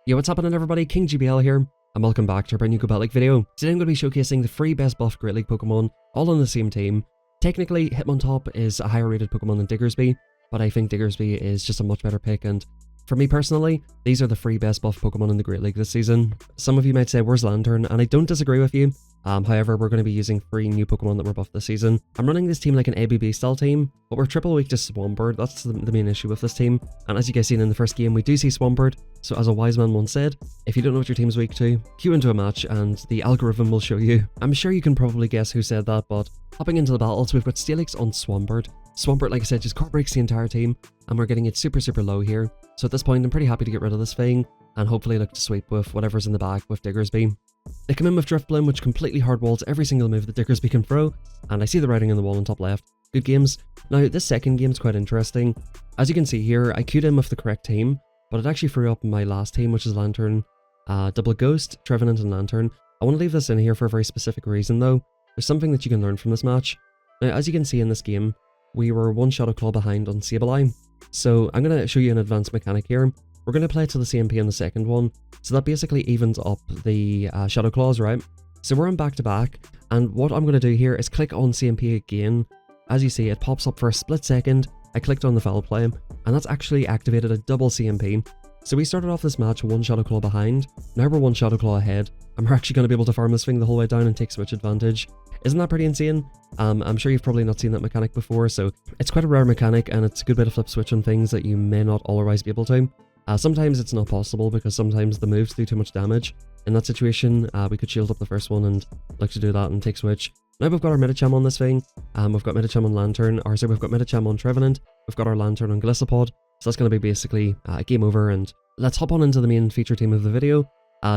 Yo, what's happening everybody, King GBL here, and welcome back to a brand new GLIGAR video. Today I'm going to be showcasing the 3 best buffed Great League Pokemon, all on the same team. Technically, Hitmontop is a higher rated Pokemon than Diggersby, but I think Diggersby is just a much better pick, and for me personally, these are the 3 best buffed Pokemon in the Great League this season. Some of you might say, where's Lantern? And I don't disagree with you. However, we're going to be using 3 new Pokemon that were buffed this season. I'm running this team like an ABB style team, but we're triple weak to Swampert. That's the main issue with this team. And as you guys seen in the first game, we do see Swampert. So as a wise man once said, if you don't know what your team's weak to, queue into a match and the algorithm will show you. I'm sure you can probably guess who said that, but hopping into the battles, we've got STEELIX on Swampert. Swampert, like I said, just core breaks the entire team, and we're getting it super low here. So at this point, I'm pretty happy to get rid of this thing, and hopefully look to sweep with whatever's in the bag with Diggersby. They come in with Drift Bloom, which completely hardwalls every single move that Diggersby can throw, and I see the writing on the wall on top left. Good games. Now, this second game is quite interesting. As you can see here, I queued in with the correct team, but it actually threw up my last team, which is Lantern, Double Ghost, Trevenant, and Lantern. I want to leave this in here for a very specific reason, though. There's something that you can learn from this match. Now, as you can see in this game, we were 1 Shadow Claw behind on Sableye. So I'm going to show you an advanced mechanic here. We're going to play it to the CMP on the second one, so that basically evens up the Shadow Claws, right? So we're on back-to-back, and what I'm going to do here is click on CMP again. As you see, it pops up for a split second. I clicked on the foul play, and that's actually activated a double CMP. So we started off this match 1 Shadow Claw behind, now we're 1 Shadow Claw ahead, and we're actually going to be able to farm this thing the whole way down and take switch advantage. Isn't that pretty insane? I'm sure you've probably not seen that mechanic before, so it's quite a rare mechanic, and it's a good bit of flip switch on things that you may not otherwise be able to. Sometimes it's not possible because sometimes the moves do too much damage. In that situation, we could shield up the first one and like to do that and take switch. Now we've got our Medicham on this thing, we've got Medicham on Lantern, or sorry, we've got Medicham on Trevenant, we've got our Lantern on Gliscopod, so that's going to be basically a game over, and let's hop on into the main feature team of the video.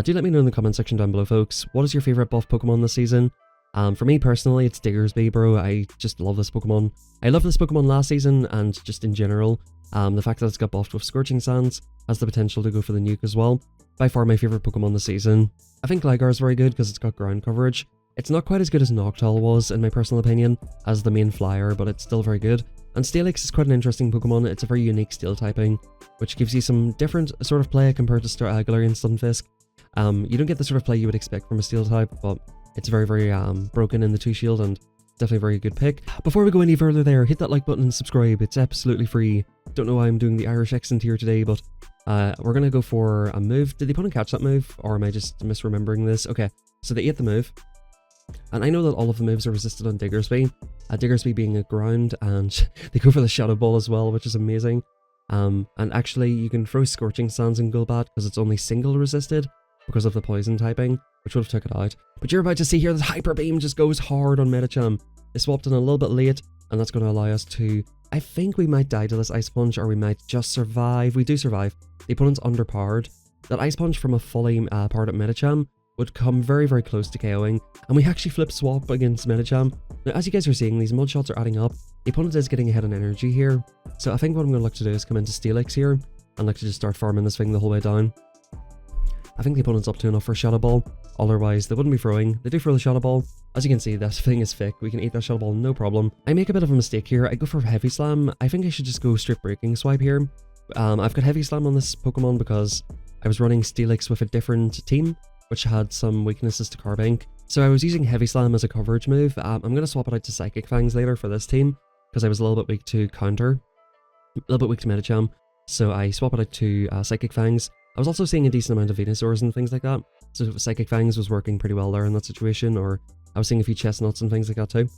Do let me know in the comment section down below, folks, what is your favourite buff Pokemon this season? For me personally, it's Diggersby, bro. I just love this Pokemon. I loved this Pokemon last season, and just in general. The fact that it's got buffed with Scorching Sands has the potential to go for the nuke as well. By far my favourite Pokemon this season. I think GLIGAR is very good because it's got ground coverage. It's not quite as good as Noctowl was, in my personal opinion, as the main flyer, but it's still very good. And STEELIX is quite an interesting Pokemon. It's a very unique steel typing, which gives you some different sort of play compared to Galarian Stunfisk. You don't get the sort of play you would expect from a steel type, but it's very broken in the 2 shield, and definitely a very good pick. Before we go any further there, hit that like button and subscribe. It's absolutely free. Don't know why I'm doing the Irish accent here today, but we're going to go for a move. Did the opponent catch that move, or am I just misremembering this? Okay, so they ate the move. And I know that all of the moves are resisted on Diggersby. Diggersby being a ground, and they go for the Shadow Ball as well, which is amazing. And actually, you can throw Scorching Sands in Golbat because it's only single resisted because of the poison typing, which would have took it out. But you're about to see here that Hyper Beam just goes hard on Medicham. They swapped in a little bit late, and that's going to allow us to... I think we might die to this Ice Punch, or we might just survive. We do survive. The opponent's underpowered. That Ice Punch from a fully powered up Medicham would come very close to KOing, and we actually flip swap against Medicham. Now, as you guys are seeing, these mud shots are adding up. The opponent is getting ahead on energy here, so I think what I'm going to look to do is come into STEELIX here, and look to just start farming this thing the whole way down. I think the opponent's up to enough for Shadow Ball, otherwise they wouldn't be throwing. They do throw the Shadow Ball. As you can see, this thing is thick. We can eat that Shadow Ball, no problem. I make a bit of a mistake here. I go for Heavy Slam. I think I should just go straight Breaking Swipe here. I've got Heavy Slam on this Pokemon because I was running STEELIX with a different team, which had some weaknesses to Carbink. So I was using Heavy Slam as a coverage move. I'm going to swap it out to Psychic Fangs later for this team, because I was a little bit weak to counter. A little bit weak to Medicham. So I swap it out to Psychic Fangs. I was also seeing a decent amount of Venusaurs and things like that, so Psychic Fangs was working pretty well there in that situation, or I was seeing a few Chestnuts and things like that too.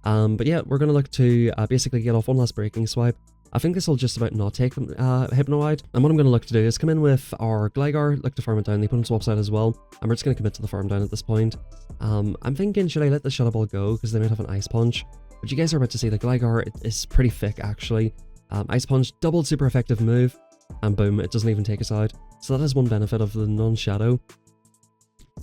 But yeah, we're going to look to basically get off one last Breaking Swipe. I think this will just about not take Hypno out, and what I'm going to look to do is come in with our GLIGAR, look to farm it down. The opponent swaps out as well, and we're just going to commit to the farm down at this point. I'm thinking, should I let the Shadow Ball go, because they might have an Ice Punch? But you guys are about to see the GLIGAR is pretty thick actually. Ice Punch, double super effective move, and boom, it doesn't even take us out. So that is one benefit of the non-shadow.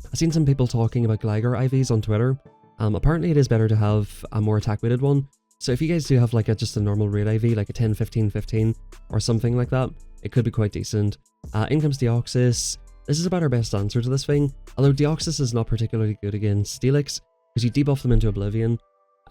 I've seen some people talking about GLIGAR IVs on Twitter. Apparently it is better to have a more attack weighted one. So if you guys do have like just a normal raid IV, like a 10-15-15 or something like that, it could be quite decent. In comes Deoxys. This is about our best answer to this thing. Although Deoxys is not particularly good against STEELIX, because you debuff them into Oblivion.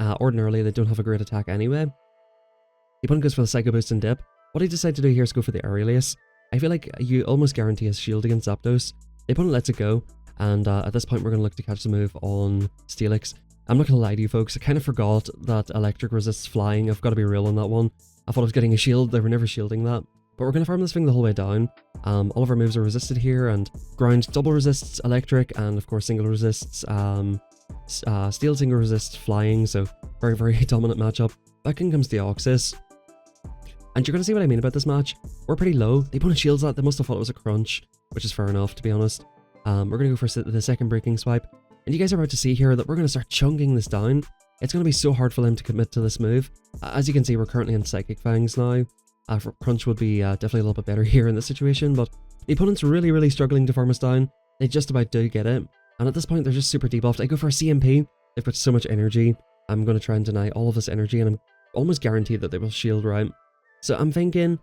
Ordinarily they don't have a great attack anyway. The opponent goes for the Psycho Boost and Dip. What I decide to do here is go for the Aerial Ace. I feel like you almost guarantee a shield against Zapdos. The opponent lets it go, and at this point we're going to look to catch the move on STEELIX. I'm not going to lie to you folks, I kind of forgot that electric resists flying. I've got to be real on that one. I thought I was getting a shield, they were never shielding that. But we're going to farm this thing the whole way down. All of our moves are resisted here, and ground double resists electric, and of course single resists steel, single resists flying, so very, very dominant matchup. Back in comes the Deoxys. And you're going to see what I mean about this match. We're pretty low. The opponent shields that. They must have thought it was a crunch, which is fair enough, to be honest. We're going to go for the second breaking swipe. And you guys are about to see here that we're going to start chunking this down. It's going to be so hard for them to commit to this move. As you can see, we're currently in Psychic Fangs now. Crunch would be definitely a little bit better here in this situation, but the opponent's really, really struggling to farm us down. They just about do get it. And at this point, they're just super debuffed. I go for a CMP. They've got so much energy. I'm going to try and deny all of this energy, and I'm almost guaranteed that they will shield right. So I'm thinking,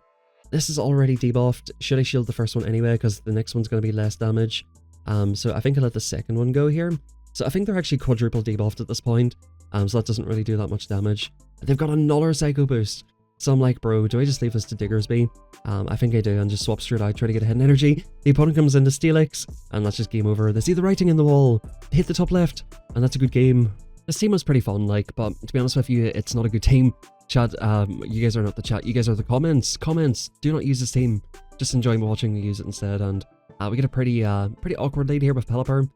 this is already debuffed. Should I shield the first one anyway, because the next one's going to be less damage? So I think I'll let the second one go here. So I think they're actually quadruple debuffed at this point, so that doesn't really do that much damage. They've got another Psycho Boost. So I'm like, bro, do I just leave this to DIGGERSBY? I think I do, and just swap straight out, try to get a hidden energy. The opponent comes into STEELIX, and that's just game over. They see the writing in the wall, hit the top left, and that's a good game. This team was pretty fun, like, but to be honest with you, it's not a good team. Chat, you guys are not the chat, you guys are the comments. Comments, do not use this team. Just enjoy watching me use it instead, and we get a pretty awkward lead here with Pelipper.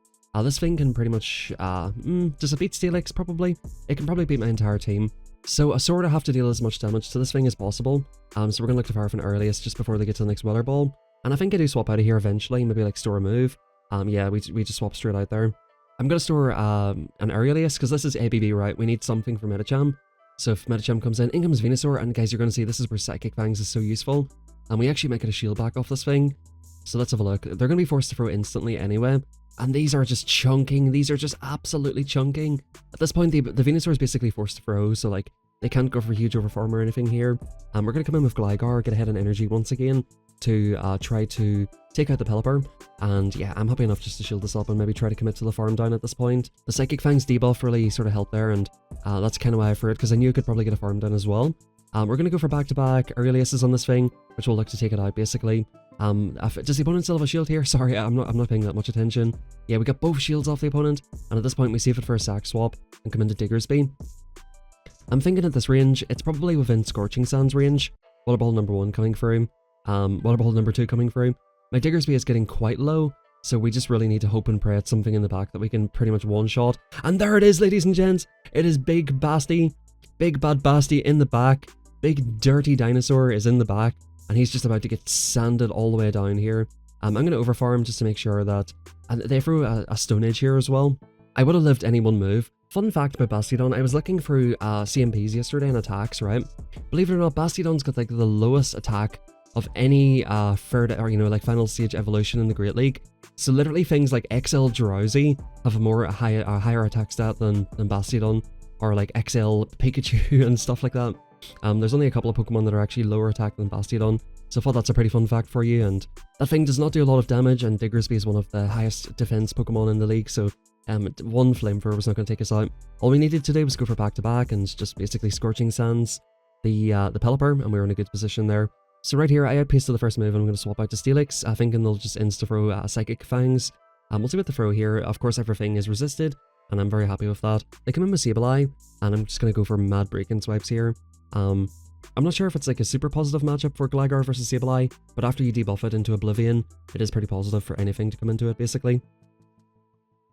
This thing can pretty much, does it beat STEELIX probably? It can probably beat my entire team. So I sort of have to deal as much damage to this thing as possible. So we're going to look to fire from earliest just before they get to the next Weather Ball. And I think I do swap out of here eventually, maybe like store a move. Yeah, we just swap straight out there. I'm going to store an earliest because this is ABB, right? We need something for Medicham. So if Medicham comes in comes Venusaur, and guys, you're going to see this is where Psychic Fangs is so useful. And we actually might get a shield back off this thing. So let's have a look. They're going to be forced to throw instantly anyway. And these are just chunking. These are just absolutely chunking. At this point, the Venusaur is basically forced to throw, so like, they can't go for huge overfarm or anything here. We're going to come in with GLIGAR, get ahead in energy once again to try to take out the Pelipper. And yeah, I'm happy enough just to shield this up and maybe try to commit to the farm down at this point. The Psychic Fangs debuff really sort of helped there, and that's kind of why I for it, because I knew I could probably get a farm down as well. We're going to go for back-to-back earliest on this thing, which will look to take it out basically. Does the opponent still have a shield here? Sorry, I'm not paying that much attention. Yeah, we got both shields off the opponent, and at this point we save it for a sack swap and come into DIGGERSBY. I'm thinking at this range, it's probably within Scorching Sands range. Water Ball number 1 coming through. Water Ball number 2 coming through. My DIGGERSBY is getting quite low, so we just really need to hope and pray at something in the back that we can pretty much one-shot. And there it is, ladies and gents! It is Big Basti. Big Bad Basti in the back. Big Dirty Dinosaur is in the back, and he's just about to get sanded all the way down here. I'm going to overfarm just to make sure that... And they threw a Stone Edge here as well. I would have lived any one move. Fun fact about Bastiodon, I was looking through CMPs yesterday and attacks, right? Believe it or not, Bastiodon's got like the lowest attack of any third, or like final stage evolution in the Great League. So literally things like XL Drowsy have a higher attack stat than Bastiodon, or like XL Pikachu and stuff like that. There's only a couple of Pokemon that are actually lower attack than Bastiodon, so I thought that's a pretty fun fact for you. And that thing does not do a lot of damage, and DIGGERSBY is one of the highest defense Pokemon in the league, so one Flamethrower was not going to take us out. All we needed to do was go for back-to-back and just basically Scorching Sands the Pelipper, and we were in a good position there. So right here, I outpaced the first move, and I'm going to swap out to STEELIX, thinking they'll just insta-throw Psychic Fangs. We'll see what the throw here. Of course, everything is resisted, and I'm very happy with that. They come in with Sableye, and I'm just going to go for mad break-in swipes here. I'm not sure if it's like a super positive matchup for GLIGAR versus Sableye, but after you debuff it into Oblivion, it is pretty positive for anything to come into it, basically.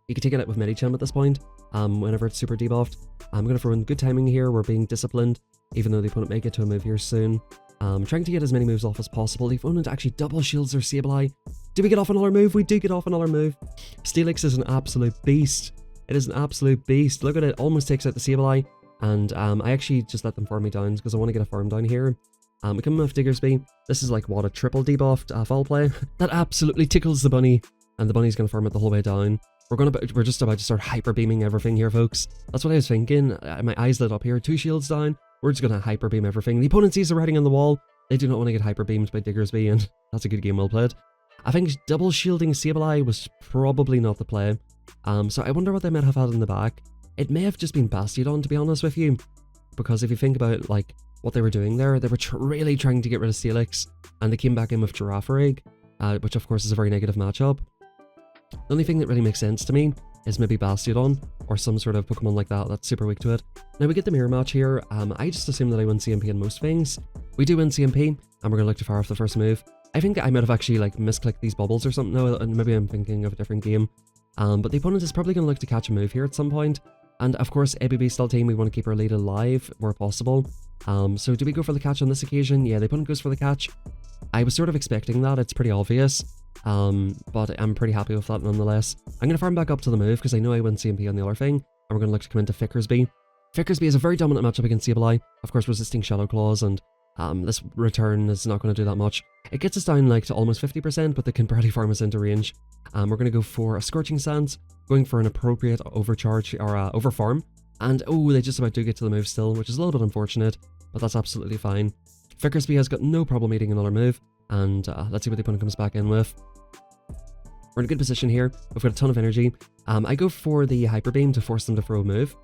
You can take it out with Medicham at this point, whenever it's super debuffed. I'm going to throw in good timing here. We're being disciplined, even though the opponent may get to a move here soon. Trying to get as many moves off as possible. The opponent actually double shields their Sableye. Do we get off another move? We do get off another move. STEELIX is an absolute beast. It is an absolute beast. Look at it. Almost takes out the Sableye. And I actually just let them farm me down because I want to get a farm down here. We come in with DIGGERSBY. This is like, what, a triple debuffed foul play? That absolutely tickles the bunny. And the bunny's going to farm it the whole way down. We're just about to start hyper beaming everything here, folks. That's what I was thinking. My eyes lit up here. 2 shields down. We're just going to hyper beam everything. The opponent sees the writing on the wall. They do not want to get hyper beamed by DIGGERSBY, and that's a good game well played. I think double shielding Sableye was probably not the play. So I wonder what they might have had in the back. It may have just been Bastiodon, to be honest with you. Because if you think about, like, what they were doing there. They were really trying to get rid of STEELIX, and they came back in with Girafarig, which of course is a very negative matchup. The only thing that really makes sense to me is maybe Bastiodon, or some sort of Pokemon like that that's super weak to it. Now we get the mirror match here. I just assume that I win CMP in most things. We do win CMP, and we're going to look to fire off the first move. I think I might have actually like misclicked these bubbles or something now, and maybe I'm thinking of a different game. But the opponent is probably going to look to catch a move here at some point. And of course, ABB Stealth Team, we want to keep our lead alive where possible. So do we go for the catch on this occasion? Yeah, the opponent goes for the catch. I was sort of expecting that, it's pretty obvious. But I'm pretty happy with that nonetheless. I'm going to farm back up to the move because I know I win CMP on the other thing. And we're going to look to come into DIGGERSBY. DIGGERSBY is a very dominant matchup against Sableye, of course resisting Shadow Claws, and this return is not going to do that much. It gets us down like to almost 50%, but they can barely farm us into range. We're going to go for a Scorching Sands, going for an appropriate overcharge or overfarm. And oh, they just about do get to the move still, which is a little bit unfortunate, but that's absolutely fine. DIGGERSBY has got no problem eating another move, and let's see what the opponent comes back in with. We're in a good position here. We've got a ton of energy. I go for the Hyper Beam to force them to throw a move,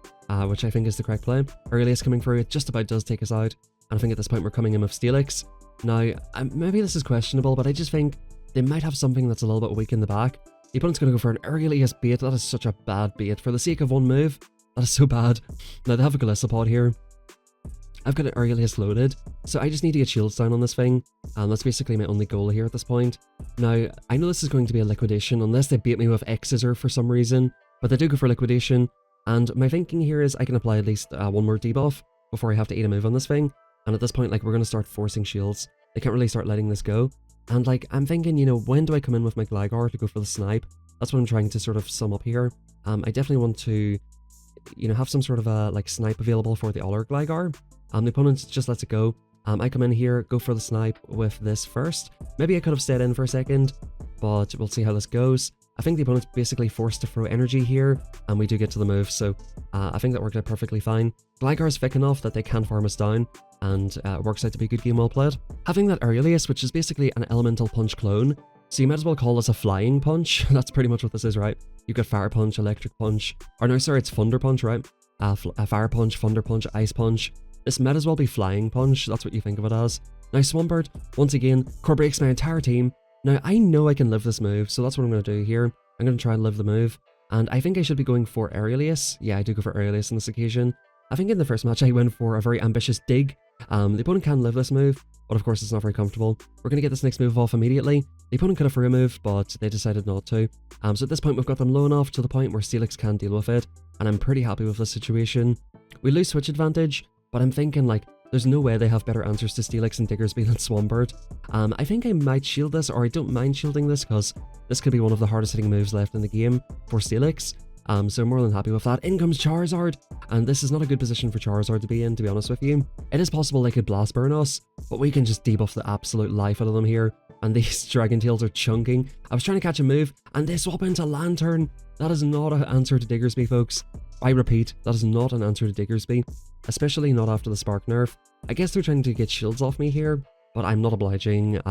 which I think is the correct play. Aurelius coming through, it just about does take us out. And I think at this point we're coming in with STEELIX. Now, maybe this is questionable, but I just think they might have something that's a little bit weak in the back. The opponent's going to go for an Aurelius bait. That is such a bad bait. For the sake of one move, that is so bad. Now, they have a Golisopod here. I've got an Aurelius loaded, so I just need to get shields down on this thing, and that's basically my only goal here at this point. Now, I know this is going to be a liquidation, unless they bait me with X-Scissor for some reason, but they do go for liquidation, and my thinking here is I can apply at least one more debuff before I have to eat a move on this thing, and at this point, like, we're going to start forcing shields. They can't really start letting this go, and like, I'm thinking, you know, when do I come in with my GLIGAR to go for the snipe? That's what I'm trying to sort of sum up here. I definitely want to, you know, have some sort of a, like, snipe available for the other GLIGAR. The opponent just lets it go. I come in here, go for the snipe with this first. Maybe I could have stayed in for a second, but we'll see how this goes. I think the opponent's basically forced to throw energy here, and we do get to the move, so I think that worked out perfectly fine. GLIGAR's thick enough that they can farm us down, and it works out to be a good game well played. Having that Aurelius, which is basically an Elemental Punch clone, so you might as well call this a Flying Punch. That's pretty much what this is, right? You've got Fire Punch, Electric Punch, or no, sorry, it's Thunder Punch, right? Fire Punch, Thunder Punch, Ice Punch. This might as well be Flying Punch, that's what you think of it as. Now Swampert, once again, core breaks my entire team. Now I know I can live this move, so that's what I'm going to do here. I'm going to try and live the move, and I think I should be going for Aurelius. Yeah, I do go for Aurelius on this occasion. I think in the first match I went for a very ambitious dig. The opponent can live this move, but of course it's not very comfortable. We're going to get this next move off immediately. The opponent could have free moved, but they decided not to. So at this point we've got them low enough to the point where STEELIX can deal with it, and I'm pretty happy with this situation. We lose switch advantage, but I'm thinking, like, there's no way they have better answers to STEELIX and DIGGERSBY than Swampert. I think I might shield this, or I don't mind shielding this, because this could be one of the hardest hitting moves left in the game for STEELIX. So I'm more than happy with that. In comes Charizard, and this is not a good position for Charizard to be in, to be honest with you. It is possible they could Blast Burn us, but we can just debuff the absolute life out of them here, and these Dragon Tails are chunking. I was trying to catch a move, and they swap into Lantern. That is not an answer to DIGGERSBY, folks. I repeat, that is not an answer to DIGGERSBY, especially not after the Spark nerf. I guess they're trying to get shields off me here, but I'm not obliging.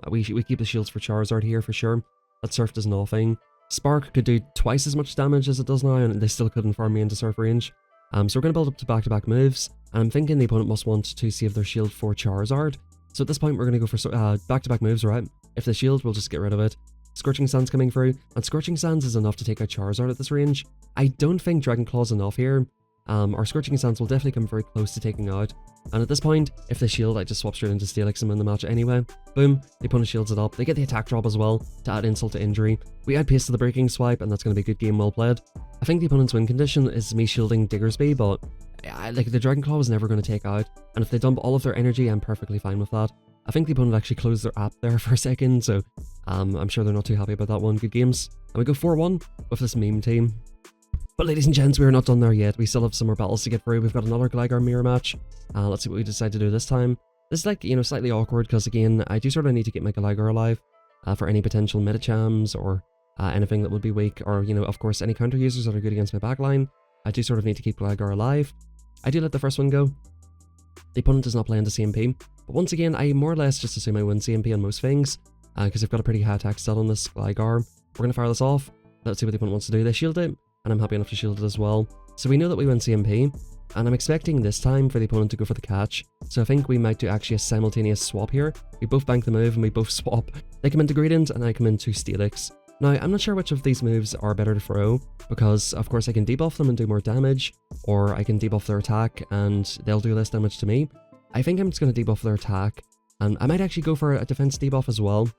We keep the shields for Charizard here for sure. That Surf does nothing. Spark could do twice as much damage as it does now, and they still couldn't farm me into Surf range. So we're going to build up to back-to-back moves, and I'm thinking the opponent must want to save their shield for Charizard. So at this point, we're going to go for back-to-back moves, right? If the shield, we'll just get rid of it. Scorching Sands coming through, and Scorching Sands is enough to take out Charizard at this range. I don't think Dragon Claw's enough here. Our Scorching Sands will definitely come very close to taking out. And at this point, if they shield, I just swap straight into STEELIX and win the match anyway. Boom, the opponent shields it up. They get the attack drop as well to add insult to injury. We add pace to the breaking swipe, and that's going to be a good game well played. I think the opponent's win condition is me shielding DIGGERSBY, but like the Dragon Claw was never going to take out. And if they dump all of their energy, I'm perfectly fine with that. I think the opponent actually closed their app there for a second, so I'm sure they're not too happy about that one. Good games. And we go 4-1 with this meme team. But ladies and gents, we're not done there yet. We still have some more battles to get through. We've got another GLIGAR mirror match. Let's see what we decide to do this time. This is like, you know, slightly awkward because again, I do sort of need to get my GLIGAR alive for any potential Medichams or anything that would be weak, or, you know, of course, any counter users that are good against my backline. I do sort of need to keep GLIGAR alive. I do let the first one go. The opponent does not play into CMP. But once again, I more or less just assume I win CMP on most things because I've got a pretty high attack stat on this GLIGAR. We're going to fire this off. Let's see what the opponent wants to do. They shield it, and I'm happy enough to shield it as well. So we know that we win CMP. and I'm expecting this time for the opponent to go for the catch. So I think we might do actually a simultaneous swap here. We both bank the move and we both swap. They come into Gradient and I come into STEELIX. Now, I'm not sure which of these moves are better to throw, because of course I can debuff them and do more damage, or I can debuff their attack and they'll do less damage to me. I think I'm just going to debuff their attack, and I might actually go for a defense debuff as well.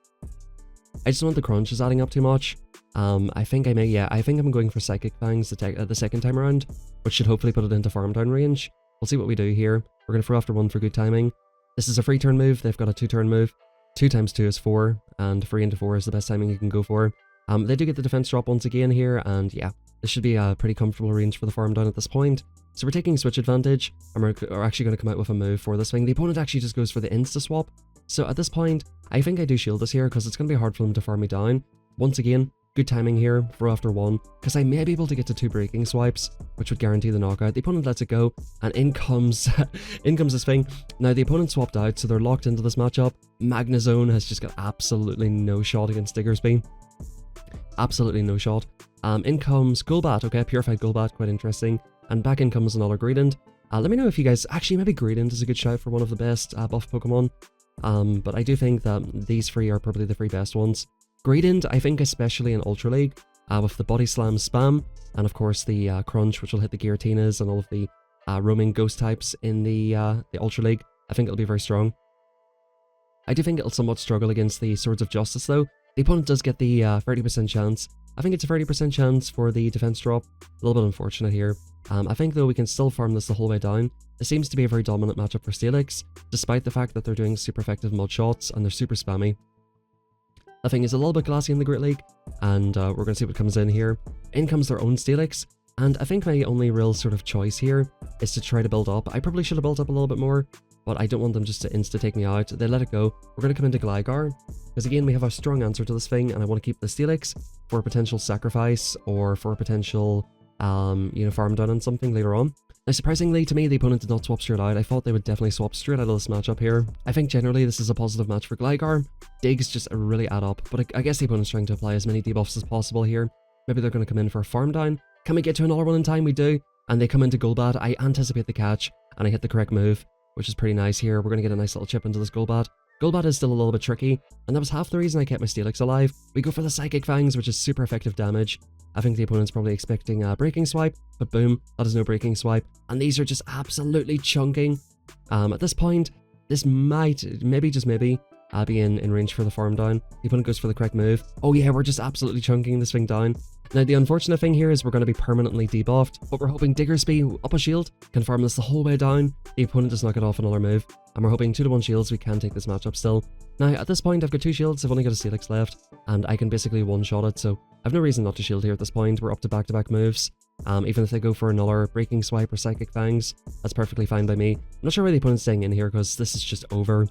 I just want the crunch is adding up too much. I think I'm going for Psychic Fangs the second time around, which should hopefully put it into farm down range. We'll see what we do here. We're going to throw after 1 for good timing. This is a 3-turn move, they've got a 2-turn move. 2 times 2 is 4, and 3 into 4 is the best timing you can go for. They do get the defense drop once again here, and yeah, this should be a pretty comfortable range for the farm down at this point. So we're taking switch advantage, and we're actually going to come out with a move for this thing. The opponent actually just goes for the insta swap. So at this point, I think I do shield this here, because it's going to be hard for them to farm me down. Once again, good timing here, throw after 1, because I may be able to get to 2 breaking swipes, which would guarantee the knockout. The opponent lets it go, and in comes this thing. Now the opponent swapped out, so they're locked into this matchup. Magnezone has just got absolutely no shot against DIGGERSBY. Absolutely no shot. In comes Golbat, okay, Purified Golbat, quite interesting. And back in comes another Gradient. Let me know if you guys, actually maybe Gradient is a good shout for one of the best buff Pokemon. But I do think that these 3 are probably the 3 best ones. Gradient, I think especially in Ultra League, with the Body Slam spam, and of course the Crunch, which will hit the Giratinas and all of the roaming ghost types in the Ultra League, I think it'll be very strong. I do think it'll somewhat struggle against the Swords of Justice though. The opponent does get the 30% chance. I think it's a 30% chance for the defense drop. A little bit unfortunate here. I think though we can still farm this the whole way down. This seems to be a very dominant matchup for STEELIX, despite the fact that they're doing super effective mud shots and they're super spammy. The thing is a little bit glassy in the Great League, and we're going to see what comes in here. In comes their own STEELIX, and I think my only real sort of choice here is to try to build up. I probably should have built up a little bit more, but I don't want them just to insta-take me out. They let it go. We're going to come into GLIGAR, because again, we have a strong answer to this thing, and I want to keep the STEELIX for a potential sacrifice, or for a potential, farm down on something later on. Now, surprisingly to me, the opponent did not swap straight out. I thought they would definitely swap straight out of this matchup here. I think generally this is a positive match for GLIGAR. Digs just really add up, but I guess the opponent's trying to apply as many debuffs as possible here. Maybe they're going to come in for a farm down. Can we get to another one in time? We do. And they come into Golbat. I anticipate the catch, and I hit the correct move, which is pretty nice here. We're going to get a nice little chip into this Golbat. Golbat is still a little bit tricky, and that was half the reason I kept my STEELIX alive. We go for the Psychic Fangs, which is super effective damage. I think the opponent's probably expecting a Breaking Swipe, but boom, that is no Breaking Swipe. And these are just absolutely chunking. At this point, this might, maybe, just maybe, be in range for the farm down. The opponent goes for the correct move. Oh yeah, we're just absolutely chunking this thing down. Now the unfortunate thing here is we're going to be permanently debuffed, but we're hoping DIGGERSBY up a shield can farm this the whole way down. The opponent does not get off another move, and we're hoping 2-to-1 shields we can take this matchup still. Now at this point I've got 2 shields, I've only got a STEELIX left, and I can basically one-shot it, so I've no reason not to shield here at this point. We're up to back-to-back moves. Even if they go for another Breaking Swipe or Psychic Fangs, that's perfectly fine by me. I'm not sure why the opponent's staying in here, because this is just over.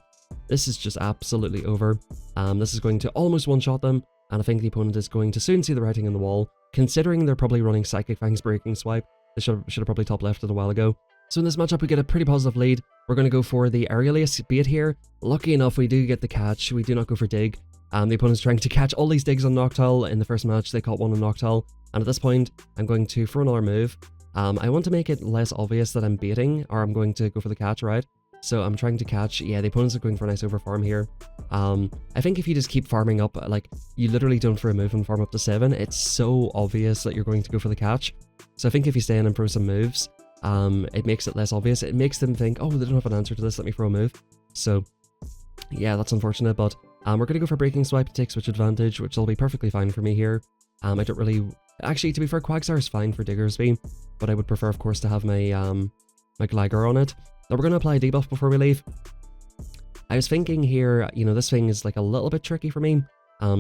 This is just absolutely over. This is going to almost one-shot them, and I think the opponent is going to soon see the writing on the wall. Considering they're probably running Psychic Fangs Breaking Swipe, they should have probably top left it a while ago. So in this matchup we get a pretty positive lead. We're going to go for the Aerialius bait here. Lucky enough we do get the catch, we do not go for dig. The opponent's trying to catch all these digs on Noctowl. In the first match they caught one on Noctowl, and at this point I'm going to throw another move. I want to make it less obvious that I'm baiting, or I'm going to go for the catch, right? So I'm trying to catch. Yeah, the opponents are going for a nice overfarm here. I think if you just keep farming up, like, you literally don't throw a move and farm up to 7, it's so obvious that you're going to go for the catch. So I think if you stay in and throw some moves, it makes it less obvious. It makes them think, oh, they don't have an answer to this, let me throw a move. So yeah, that's unfortunate, but we're going to go for Breaking Swipe to take switch advantage, which will be perfectly fine for me here. I don't really... Actually, to be fair, Quagsire is fine for DIGGERSBY, but I would prefer, of course, to have my, my GLIGAR on it. Now we're going to apply a debuff before we leave. I was thinking here, this thing is like a little bit tricky for me,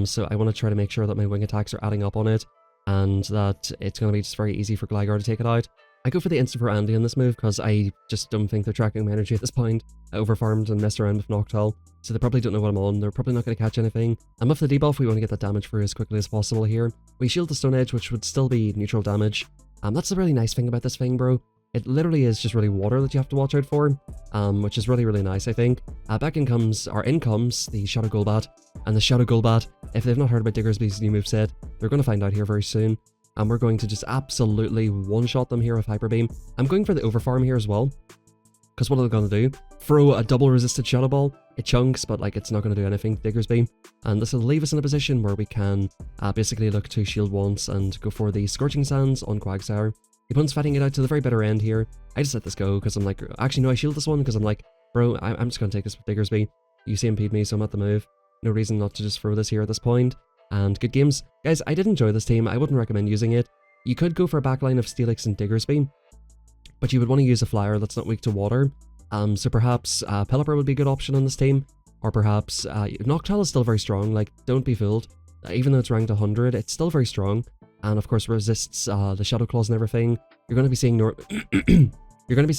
so I want to try to make sure that my wing attacks are adding up on it, and that it's going to be just very easy for GLIGAR to take it out. I go for the Insta for Andy in this move, because I just don't think they're tracking my energy at this point. I overfarmed and messed around with Noctowl, so they probably don't know what I'm on. They're probably not going to catch anything. And with the debuff, we want to get that damage through as quickly as possible here. We shield the Stone Edge, which would still be neutral damage. That's the really nice thing about this thing, bro. It literally is just really water that you have to watch out for, which is really, really nice, I think. In comes the Shadow Golbat, and the Shadow Golbat, if they've not heard about DIGGERSBY's new moveset, they're going to find out here very soon. and we're going to just absolutely one-shot them here with Hyper Beam. I'm going for the overfarm here as well, because what are they going to do? Throw a double resisted Shadow Ball. It chunks, but like it's not going to do anything to DIGGERSBY. And this will leave us in a position where we can basically look to shield once and go for the Scorching Sands on Quagsire. The opponent's fighting it out to the very bitter end here. I just let this go because I'm like, actually no, I shield this one because I'm like, bro, I'm just going to take this with DIGGERSBY. You CMP'd me, so I'm at the move. No reason not to just throw this here at this point. And good games. Guys, I did enjoy this team. I wouldn't recommend using it. You could go for a backline of STEELIX and DIGGERSBY, but you would want to use a flyer that's not weak to water. So perhaps Pelipper would be a good option on this team, or perhaps Noctowl is still very strong. Like, don't be fooled. Even though it's ranked 100, it's still very strong, and of course resists the Shadow Claws and everything. You're going to be seeing you're going to be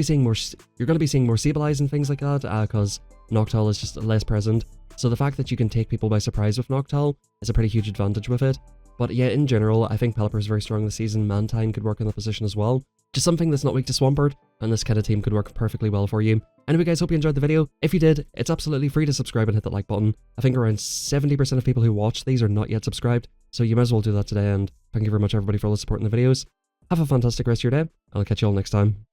seeing more Sableyes and things like that, because Noctowl is just less present. So the fact that you can take people by surprise with Noctowl is a pretty huge advantage with it. But yeah, in general, I think Pelipper is very strong this season. Mantine could work in that position as well. Just something that's not weak to Swampert, and this kind of team could work perfectly well for you. Anyway guys, hope you enjoyed the video. If you did, it's absolutely free to subscribe and hit that like button. I think around 70% of people who watch these are not yet subscribed, so you might as well do that today, and thank you very much everybody for all the support in the videos. Have a fantastic rest of your day, and I'll catch you all next time.